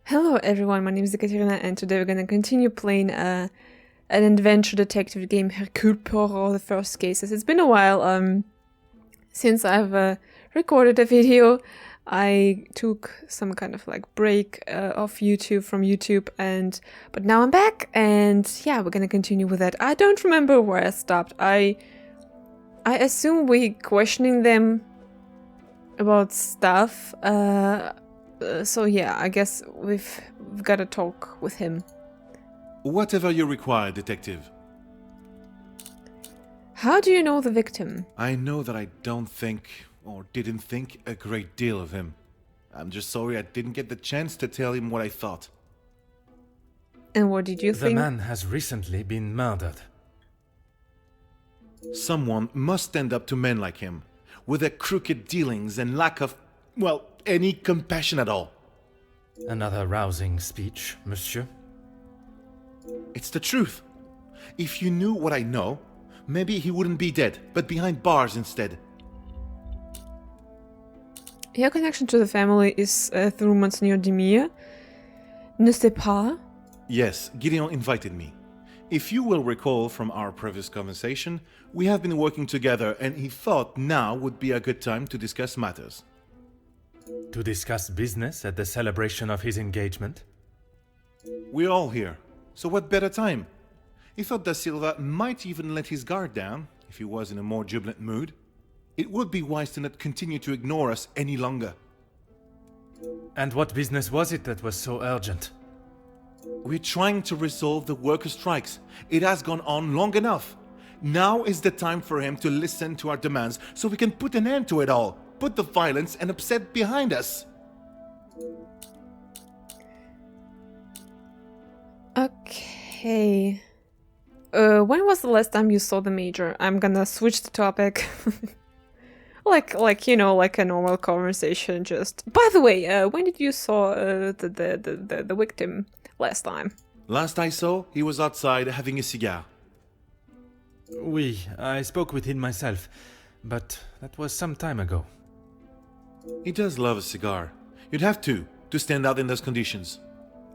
Hello everyone, my name is Ekaterina and today we're gonna continue playing an adventure detective game, Hercule Poirot, the first cases. It's been a while since I've recorded a video. I took some kind of like break off YouTube from YouTube but now I'm back and yeah, we're gonna continue with that. I don't remember where I stopped. I assume we questioning them about stuff. So yeah, I guess we've got to talk with him. Whatever you require, detective. How do you know the victim? I know that I don't think, or didn't think, a great deal of him. I'm just sorry I didn't get the chance to tell him what I thought. And what did you think? The man has recently been murdered. Someone must stand up to men like him, with their crooked dealings and lack of, well, any compassion at all. Another rousing speech, monsieur. It's the truth. If you knew what I know, maybe he wouldn't be dead, but behind bars instead. Your connection to the family is through Monseigneur Demire. N'est-ce pas? Yes, Gideon invited me. If you will recall from our previous conversation, we have been working together and he thought now would be a good time to discuss matters. To discuss business at the celebration of his engagement? We're all here, so what better time? He thought Da Silva might even let his guard down, if he was in a more jubilant mood. It would be wise to not continue to ignore us any longer. And what business was it that was so urgent? We're trying to resolve the worker strikes. It has gone on long enough. Now is the time for him to listen to our demands so we can put an end to it all. Put the violence and upset behind us. Okay. When was the last time you saw the Major? I'm gonna switch the topic. like you know, like a normal conversation. Just. By the way, when did you saw the victim last time? Last I saw, he was outside having a cigar. Oui, I spoke with him myself, but that was some time ago. He does love a cigar. You'd have to stand out in those conditions.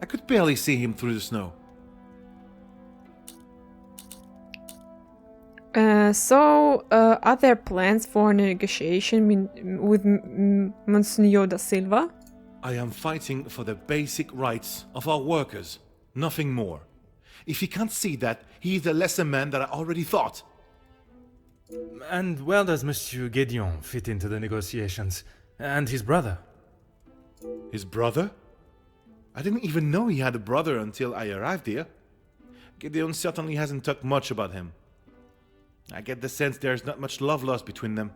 I could barely see him through the snow. Are there plans for a negotiation with Monsignor da Silva? I am fighting for the basic rights of our workers, nothing more. If he can't see that, he is a lesser man than I already thought. And where does Monsieur Gideon fit into the negotiations? And his brother? His brother? I didn't even know he had a brother until I arrived here. Gideon certainly hasn't talked much about him. I get the sense there's not much love lost between them.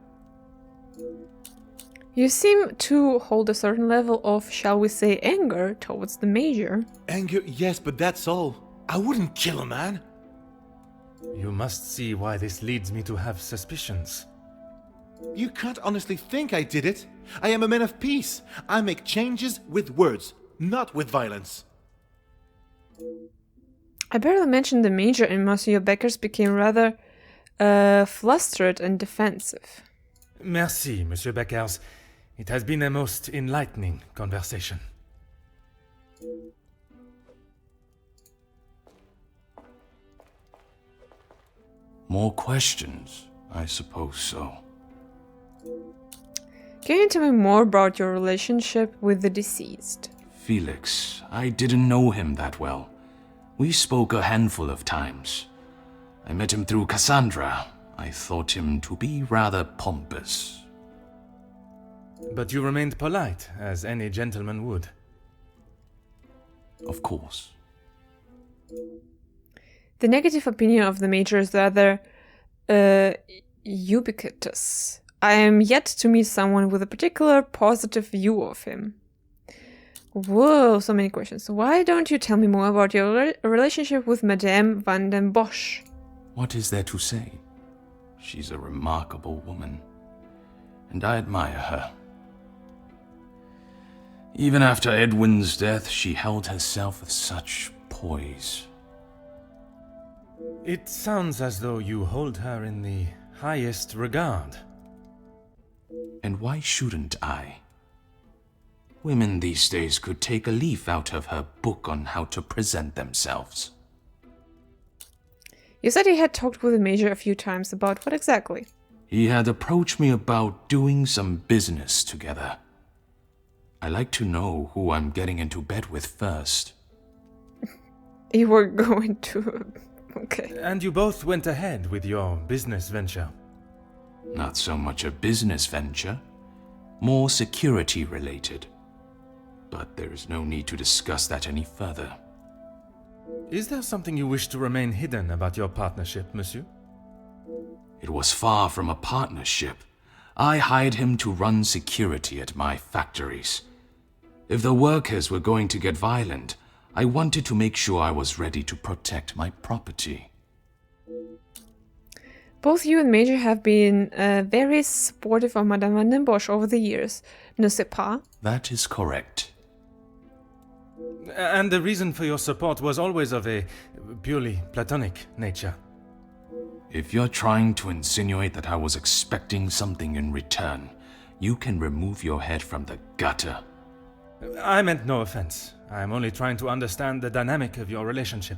You seem to hold a certain level of, shall we say, anger towards the Major. Anger, yes, but that's all. I wouldn't kill a man. You must see why this leads me to have suspicions. You can't honestly think I did it. I am a man of peace. I make changes with words, not with violence. I barely mentioned the Major and Monsieur Beckers became rather flustered and defensive. Merci, Monsieur Beckers. It has been a most enlightening conversation. More questions? I suppose so. Can you tell me more about your relationship with the deceased? Felix, I didn't know him that well. We spoke a handful of times. I met him through Cassandra. I thought him to be rather pompous. But you remained polite, as any gentleman would. Of course. The negative opinion of the Major is rather ubiquitous. I am yet to meet someone with a particular positive view of him. Whoa, so many questions. Why don't you tell me more about your relationship with Madame van den Bosch? What is there to say? She's a remarkable woman, and I admire her. Even after Edwin's death, she held herself with such poise. It sounds as though you hold her in the highest regard. And why shouldn't I? Women these days could take a leaf out of her book on how to present themselves. You said he had talked with the Major a few times about what exactly? He had approached me about doing some business together. I like to know who I'm getting into bed with first. You were going to... Okay. And you both went ahead with your business venture. Not so much a business venture, more security related. But there is no need to discuss that any further. Is there something you wish to remain hidden about your partnership, monsieur? It was far from a partnership. I hired him to run security at my factories. If the workers were going to get violent, I wanted to make sure I was ready to protect my property. Both you and Major have been very supportive of Madame Van den Bosch over the years, ne sais pas? That is correct. And the reason for your support was always of a purely platonic nature. If you're trying to insinuate that I was expecting something in return, you can remove your head from the gutter. I meant no offense. I'm only trying to understand the dynamic of your relationship.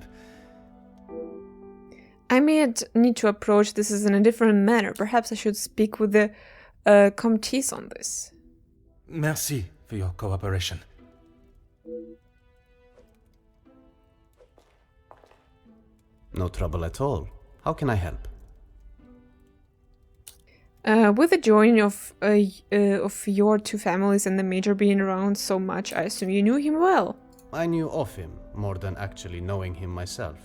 I may need to approach this in a different manner. Perhaps I should speak with the Comtesse on this. Merci for your cooperation. No trouble at all. How can I help? With the joining of your two families and the Major being around so much, I assume you knew him well. I knew of him more than actually knowing him myself.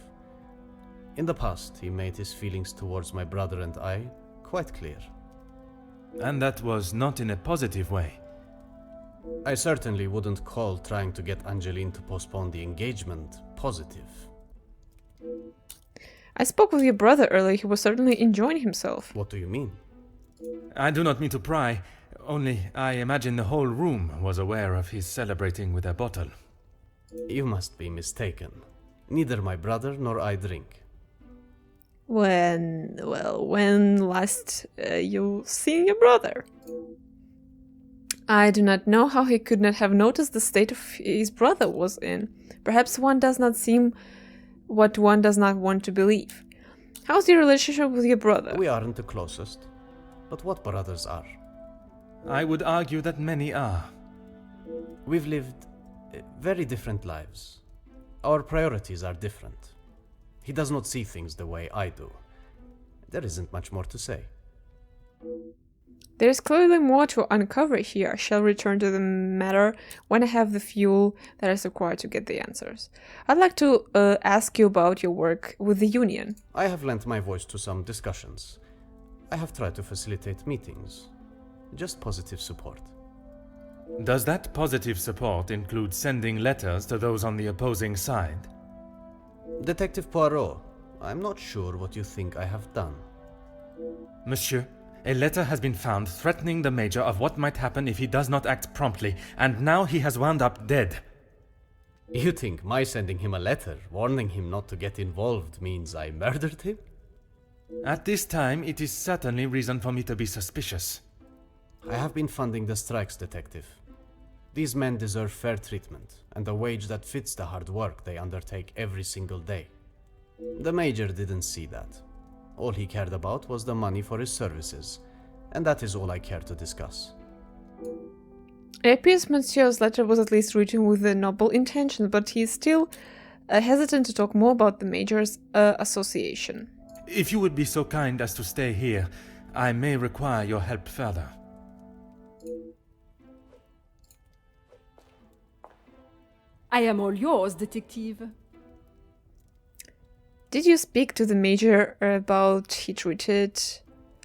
In the past, he made his feelings towards my brother and I quite clear. And that was not in a positive way. I certainly wouldn't call trying to get Angeline to postpone the engagement positive. I spoke with your brother earlier. He was certainly enjoying himself. What do you mean? I do not mean to pry, only I imagine the whole room was aware of his celebrating with a bottle. You must be mistaken. Neither my brother nor I drink. When last you seen your brother? I do not know how he could not have noticed the state of his brother was in. Perhaps one does not seem what one does not want to believe. How's your relationship with your brother? We aren't the closest. But what brothers are? I would argue that many are. We've lived very different lives. Our priorities are different. He does not see things the way I do. There isn't much more to say. There is clearly more to uncover here. I shall return to the matter when I have the fuel that is required to get the answers. I'd like to ask you about your work with the Union. I have lent my voice to some discussions. I have tried to facilitate meetings. Just positive support. Does that positive support include sending letters to those on the opposing side? Detective Poirot, I'm not sure what you think I have done. Monsieur, a letter has been found threatening the Major of what might happen if he does not act promptly, and now he has wound up dead. You think my sending him a letter, warning him not to get involved, means I murdered him? At this time, it is certainly reason for me to be suspicious. I have been funding the strikes, Detective. These men deserve fair treatment, and a wage that fits the hard work they undertake every single day. The Major didn't see that. All he cared about was the money for his services, and that is all I care to discuss. It appears Monsieur's letter was at least written with a noble intention, but he is still hesitant to talk more about the Major's association. If you would be so kind as to stay here, I may require your help further. I am all yours, Detective. Did you speak to the Major about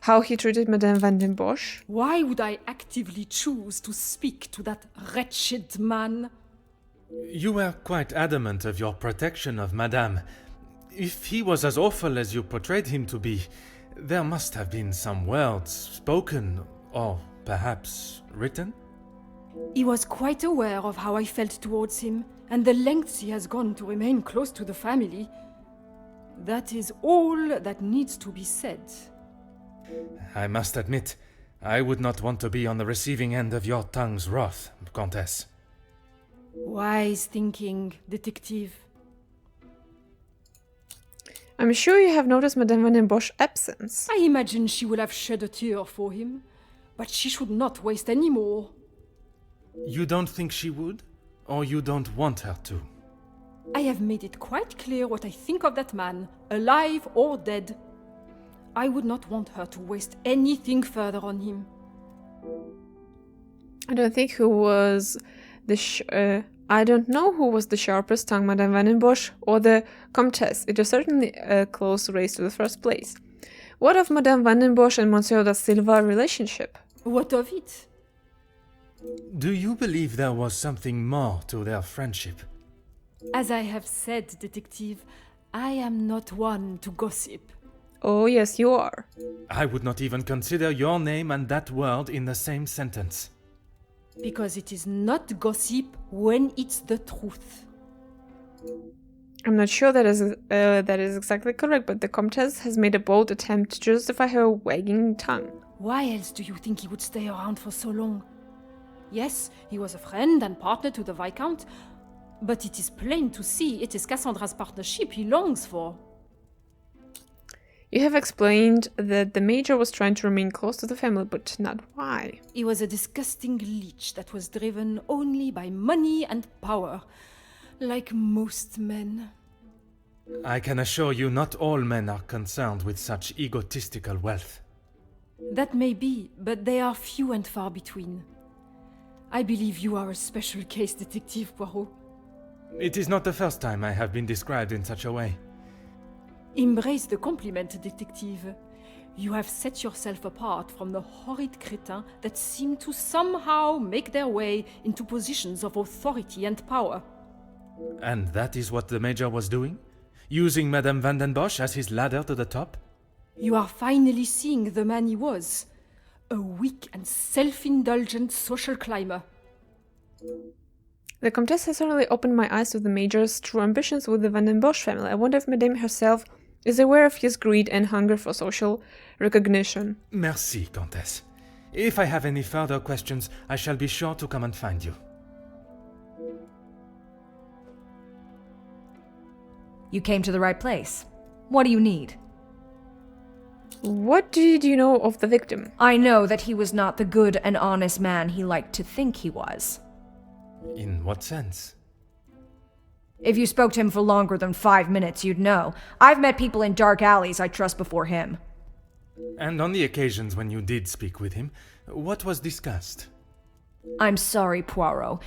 how he treated Madame Van den Bosch? Why would I actively choose to speak to that wretched man? You were quite adamant of your protection of Madame. If he was as awful as you portrayed him to be, there must have been some words spoken, or perhaps written? He was quite aware of how I felt towards him, and the lengths he has gone to remain close to the family. That is all that needs to be said. I must admit, I would not want to be on the receiving end of your tongue's wrath, Comtesse. Wise thinking, detective. I'm sure you have noticed Madame Van den Bosch's absence. I imagine she will have shed a tear for him, but she should not waste any more. You don't think she would? Or you don't want her to? I have made it quite clear what I think of that man, alive or dead. I would not want her to waste anything further on him. I don't think who was I don't know who was the sharpest tongue, Madame Van den Bosch or the Comtesse. It was certainly a close race to the first place. What of Madame Van den Bosch and Monsieur da Silva relationship? What of it? Do you believe there was something more to their friendship? As I have said, detective, I am not one to gossip. Oh, yes, you are. I would not even consider your name and that word in the same sentence. Because it is not gossip when it's the truth. I'm not sure that is exactly correct, but the Comtesse has made a bold attempt to justify her wagging tongue. Why else do you think he would stay around for so long? Yes, he was a friend and partner to the Viscount, but it is plain to see it is Cassandra's partnership he longs for. You have explained that the Major was trying to remain close to the family, but not why. He was a disgusting leech that was driven only by money and power, like most men. I can assure you not all men are concerned with such egotistical wealth. That may be, but they are few and far between. I believe you are a special case, Detective Poirot. It is not the first time I have been described in such a way. Embrace the compliment, detective. You have set yourself apart from the horrid crétins that seem to somehow make their way into positions of authority and power. And that is what the Major was doing? Using Madame Van den Bosch as his ladder to the top? You are finally seeing the man he was. A weak and self-indulgent social climber. The Comtesse has certainly opened my eyes to the Major's true ambitions with the Van den Bosch family. I wonder if Madame herself is aware of his greed and hunger for social recognition. Merci, Comtesse. If I have any further questions, I shall be sure to come and find you. You came to the right place. What do you need? What did you know of the victim? I know that he was not the good and honest man he liked to think he was. In what sense? If you spoke to him for longer than 5 minutes, you'd know. I've met people in dark alleys I trust before him. And on the occasions when you did speak with him, what was discussed? I'm sorry, Poirot.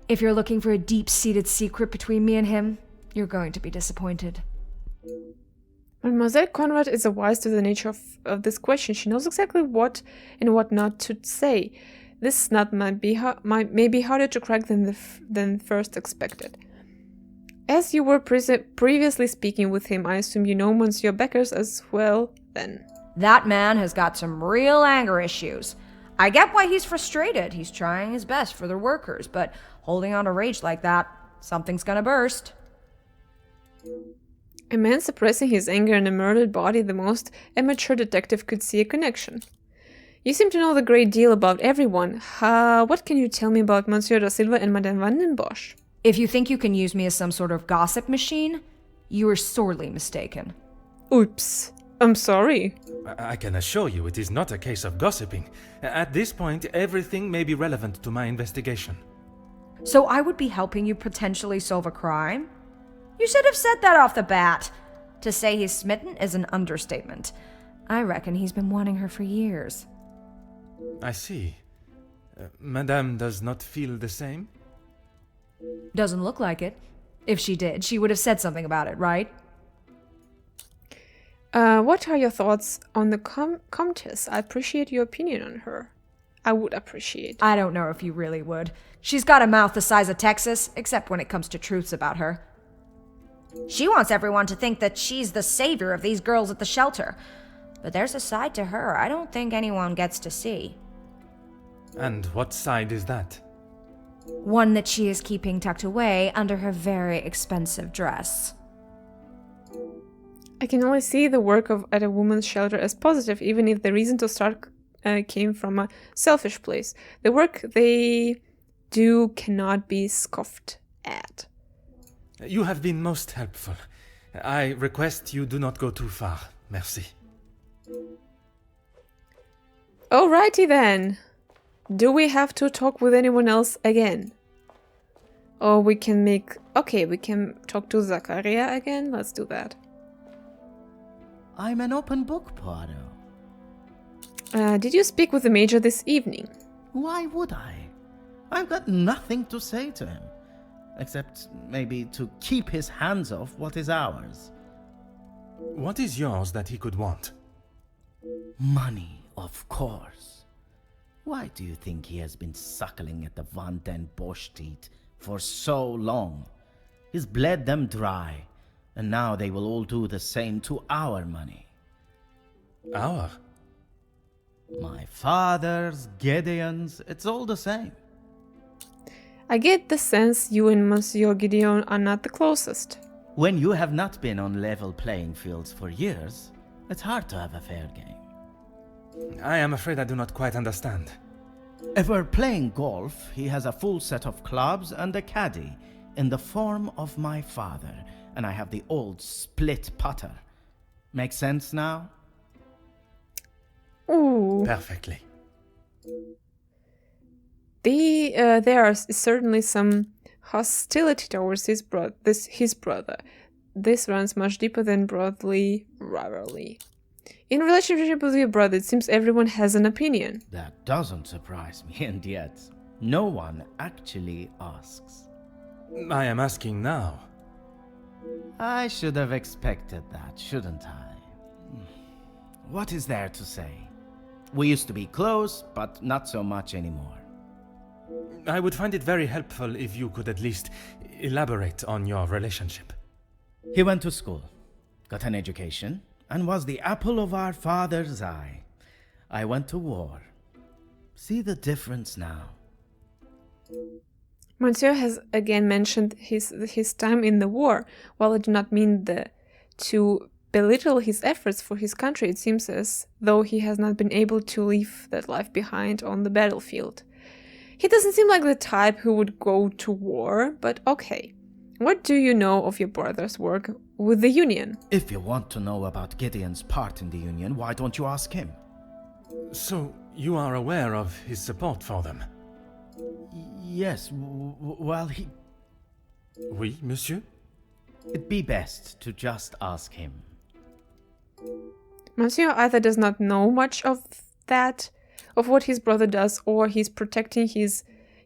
If you're looking for a deep-seated secret between me and him, you're going to be disappointed. Mademoiselle Conrad is wise to the nature of this question. She knows exactly what and what not to say. This nut may be harder to crack than first expected. As you were previously speaking with him, I assume you know Monsieur Beckers as well, then. That man has got some real anger issues. I get why he's frustrated. He's trying his best for the workers, but holding on to rage like that, something's gonna burst. A man suppressing his anger in a murdered body, the most amateur detective could see a connection. You seem to know a great deal about everyone. What can you tell me about Monsieur da Silva and Madame Van den Bosch? If you think you can use me as some sort of gossip machine, you are sorely mistaken. Oops. I'm sorry. I can assure you it is not a case of gossiping. At this point, everything may be relevant to my investigation. So I would be helping you potentially solve a crime? You should have said that off the bat. To say he's smitten is an understatement. I reckon he's been wanting her for years. I see. Madame does not feel the same? Doesn't look like it. If she did, she would have said something about it, right? What are your thoughts on the Comtesse? I appreciate your opinion on her. I would appreciate. I don't know if you really would. She's got a mouth the size of Texas, except when it comes to truths about her. She wants everyone to think that she's the savior of these girls at the shelter. But there's a side to her I don't think anyone gets to see. And what side is that? One that she is keeping tucked away under her very expensive dress. I can only see the work at a woman's shelter as positive, even if the reason to start came from a selfish place. The work they do cannot be scoffed at. You have been most helpful. I request you do not go too far. Merci. Alrighty then. Do we have to talk with anyone else again? Or we can make... Okay, we can talk to Zachariah again. Let's do that. I'm an open book, Poirot. Did you speak with the Major this evening? Why would I? I've got nothing to say to him, except maybe to keep his hands off what is ours. What is yours that he could want? Money, of course. Why do you think he has been suckling at the Van den Bosch teat for so long? He's bled them dry, and now they will all do the same to our money. Our? My father's, Gideon's, it's all the same. I get the sense you and Monsieur Gideon are not the closest. When you have not been on level playing fields for years, it's hard to have a fair game. I am afraid I do not quite understand. If we're playing golf, he has a full set of clubs and a caddy in the form of my father, and I have the old split putter. Make sense now? Ooh. Perfectly. There is certainly some hostility towards his brother. This runs much deeper than brotherly rivalry. In relationship with your brother, it seems everyone has an opinion. That doesn't surprise me, and yet no one actually asks. I am asking now. I should have expected that, shouldn't I? What is there to say? We used to be close, but not so much anymore. I would find it very helpful if you could at least elaborate on your relationship. He went to school, got an education, and was the apple of our father's eye. I went to war. See the difference now. Monsieur has again mentioned his time in the war. While I do not mean to belittle his efforts for his country, it seems as though he has not been able to leave that life behind on the battlefield. He doesn't seem like the type who would go to war, but okay. What do you know of your brother's work with the Union? If you want to know about Gideon's part in the Union, why don't you ask him? So, you are aware of his support for them? Yes, well, he... Oui, monsieur? It'd be best to just ask him. Monsieur either does not know much of what his brother does, or he's protecting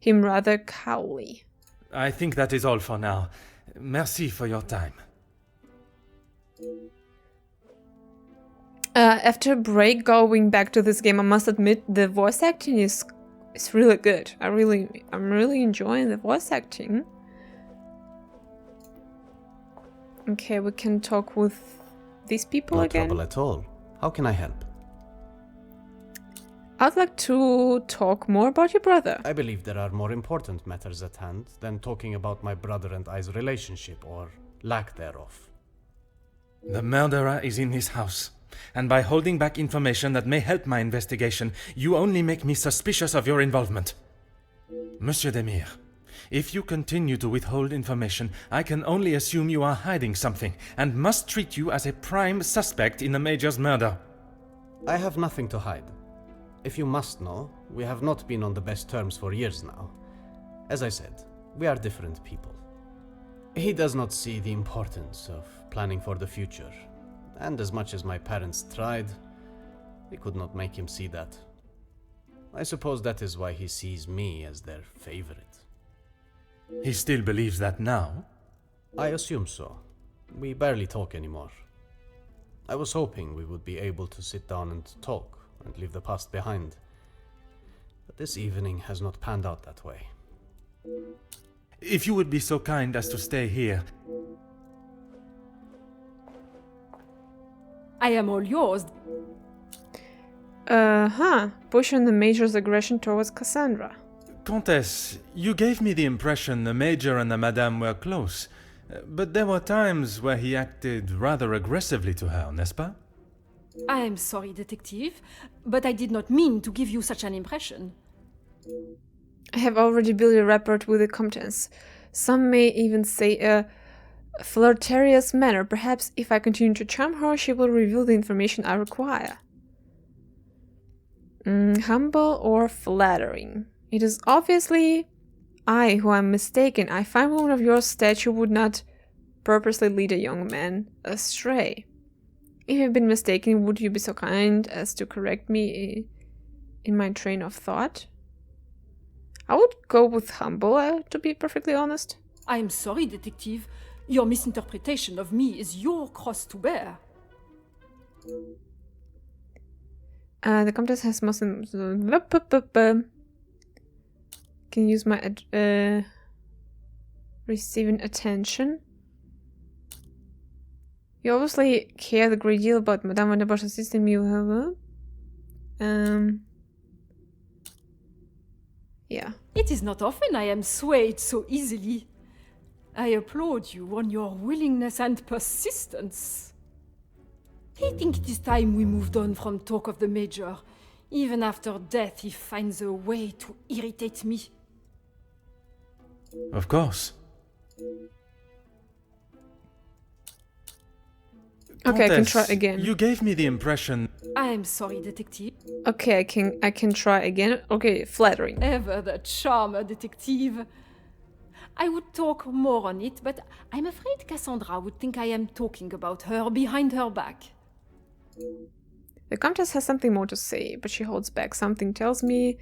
him rather coyly. I think that is all for now. Merci for your time. After a break, going back to this game, I must admit the voice acting is really good. I'm really enjoying the voice acting. Okay, we can talk with these people again. No trouble at all. How can I help? I'd like to talk more about your brother. I believe there are more important matters at hand than talking about my brother and I's relationship, or lack thereof. The murderer is in his house, and by holding back information that may help my investigation, you only make me suspicious of your involvement. Monsieur Demire, if you continue to withhold information, I can only assume you are hiding something, and must treat you as a prime suspect in the Major's murder. I have nothing to hide. If you must know, we have not been on the best terms for years now. As I said, we are different people. He does not see the importance of planning for the future, and as much as my parents tried, they could not make him see that. I suppose that is why he sees me as their favorite. He still believes that now? I assume so. We barely talk anymore. I was hoping we would be able to sit down and talk, and leave the past behind. But this evening has not panned out that way. If you would be so kind as to stay here. I am all yours. Push on the Major's aggression towards Cassandra. Countess, you gave me the impression the Major and the Madame were close, but there were times where he acted rather aggressively to her, n'est-ce pas? I am sorry, detective, but I did not mean to give you such an impression. I have already built a rapport with the Comtesse. Some may even say a flirtatious manner. Perhaps if I continue to charm her, she will reveal the information I require. Humble or flattering? It is obviously I who am mistaken. I find one of your statue would not purposely lead a young man astray. If I've been mistaken, would you be so kind as to correct me in my train of thought? I would go with humble, to be perfectly honest. I am sorry, detective. Your misinterpretation of me is your cross to bear. The Comtesse has most... Can use my receiving attention. You obviously care a great deal about Madame van der Bosch's system. You have yeah. It is not often I am swayed so easily. I applaud you on your willingness and persistence. I think it is time we moved on from talk of the Major. Even after death, he finds a way to irritate me. Of course. Okay, I can Comtesse, try again. You gave me the impression... I am sorry, detective. Okay, I can try again. Okay, flattering. Ever the charmer, detective. I would talk more on it, but I'm afraid Cassandra would think I am talking about her behind her back. The Comtesse has something more to say, but she holds back. Something tells me...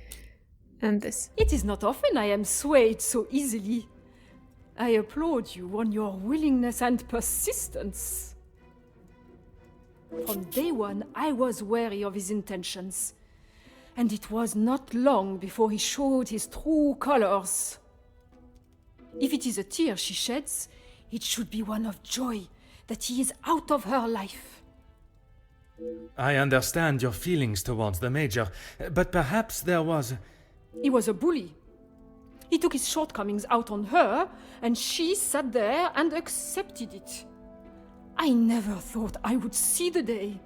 And this. It is not often I am swayed so easily. I applaud you on your willingness and persistence. From day one, I was wary of his intentions. And it was not long before he showed his true colors. If it is a tear she sheds, it should be one of joy that he is out of her life. I understand your feelings towards the Major, but perhaps there was... He was a bully. He took his shortcomings out on her, and she sat there and accepted it. I never thought I would see the day.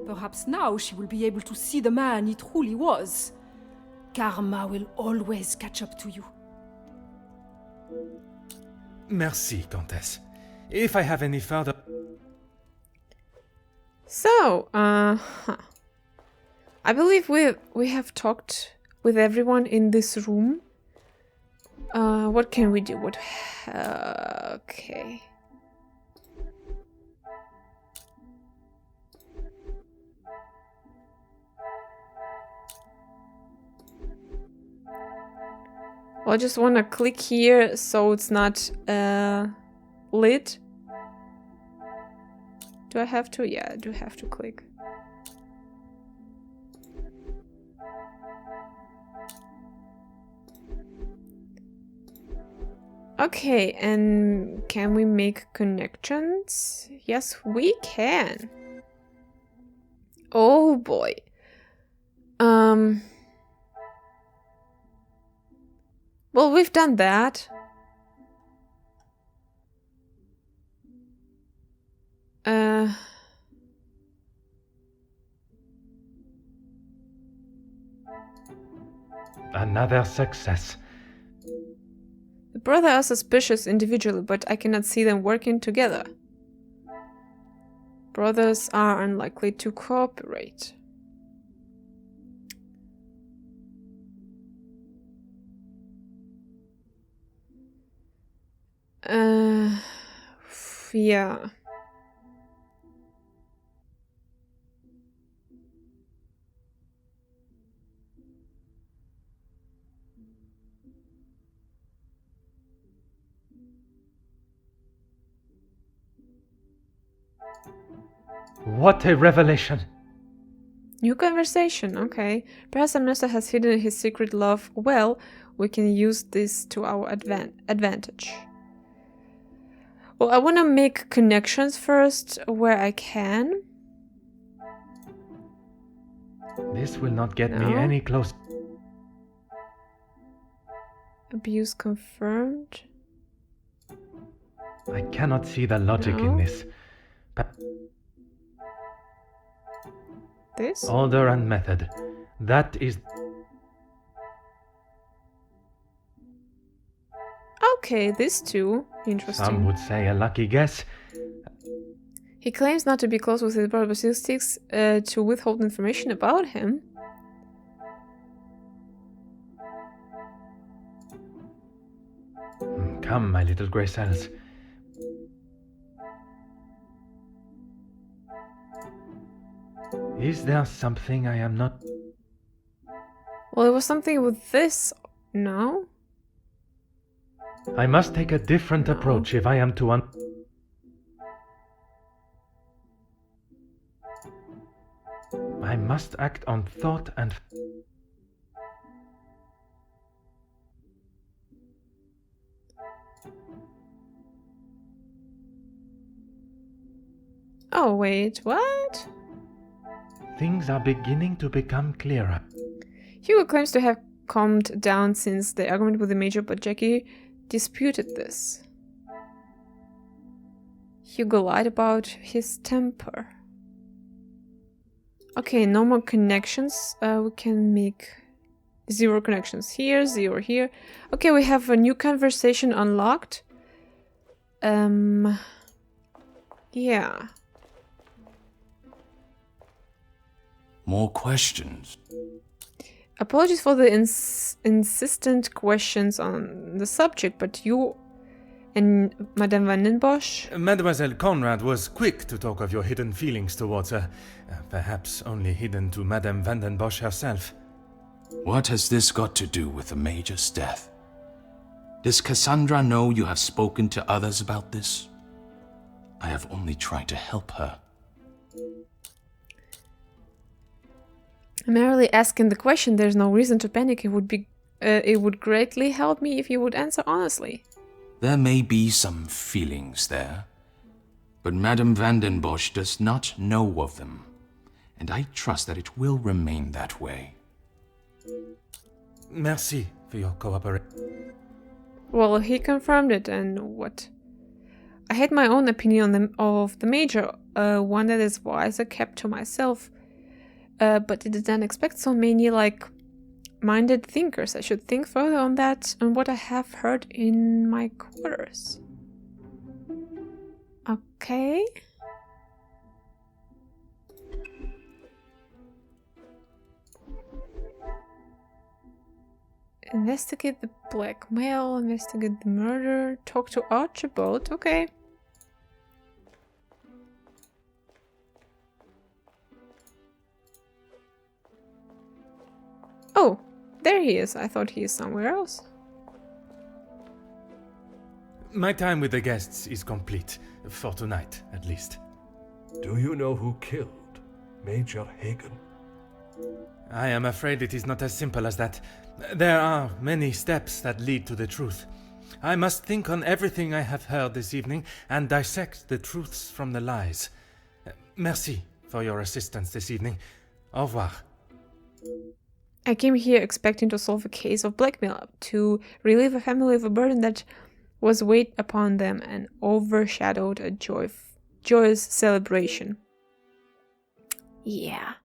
Perhaps now she will be able to see the man he truly was. Karma will always catch up to you. Merci, Comtesse. If I have any further... So, I believe we have talked with everyone in this room. What can we do? What? Okay. Well, I just want to click here so it's not lit. Do I have to? Yeah, I do have to click. Okay, and can we make connections? Yes, we can. Oh boy. Well, we've done that. Another success. The brothers are suspicious individually, but I cannot see them working together. Brothers are unlikely to cooperate. Yeah. What a revelation! New conversation, okay. Perhaps the master has hidden his secret love well. We can use this to our advantage. Well, I want to make connections first where I can. This will not get me No. any closer. Abuse confirmed. I cannot see the logic in No. this. This? Order and method. That is... Okay, these two. Interesting. Some would say a lucky guess. He claims not to be close with his brother, but still sticks to withhold information about him. Come, my little grey cells. Is there something I am not... Well, it was something with this. No? I must take a different approach if I am to I must act on thought and... Oh, wait, what? Things are beginning to become clearer. Hugo claims to have calmed down since the argument with the Major, but Jackie disputed this. Hugo lied about his temper. Okay, no more connections. We can make 0 connections here, 0 here. Okay, we have a new conversation unlocked. Yeah. More questions? Apologies for the insistent questions on the subject, but you and Madame Van den Bosch... Mademoiselle Conrad was quick to talk of your hidden feelings towards her. Perhaps only hidden to Madame Van den Bosch herself. What has this got to do with the Major's death? Does Cassandra know you have spoken to others about this? I have only tried to help her. I'm merely asking the question. There's no reason to panic. It would greatly help me if you would answer honestly. There may be some feelings there, but Madame Van den Bosch does not know of them, and I trust that it will remain that way. Merci for your cooperation. Well, he confirmed it, and what? I had my own opinion of the Major, one that is wiser kept to myself. But I did not expect so many like-minded thinkers. I should think further on that and what I have heard in my quarters. Okay. Investigate the blackmail, investigate the murder, talk to Archibald. Okay. Oh, there he is. I thought he is somewhere else. My time with the guests is complete, for tonight at least. Do you know who killed Major Hagen? I am afraid it is not as simple as that. There are many steps that lead to the truth. I must think on everything I have heard this evening and dissect the truths from the lies. Merci for your assistance this evening. Au revoir. I came here expecting to solve a case of blackmail, to relieve a family of a burden that was weighed upon them and overshadowed a joyous celebration. Yeah.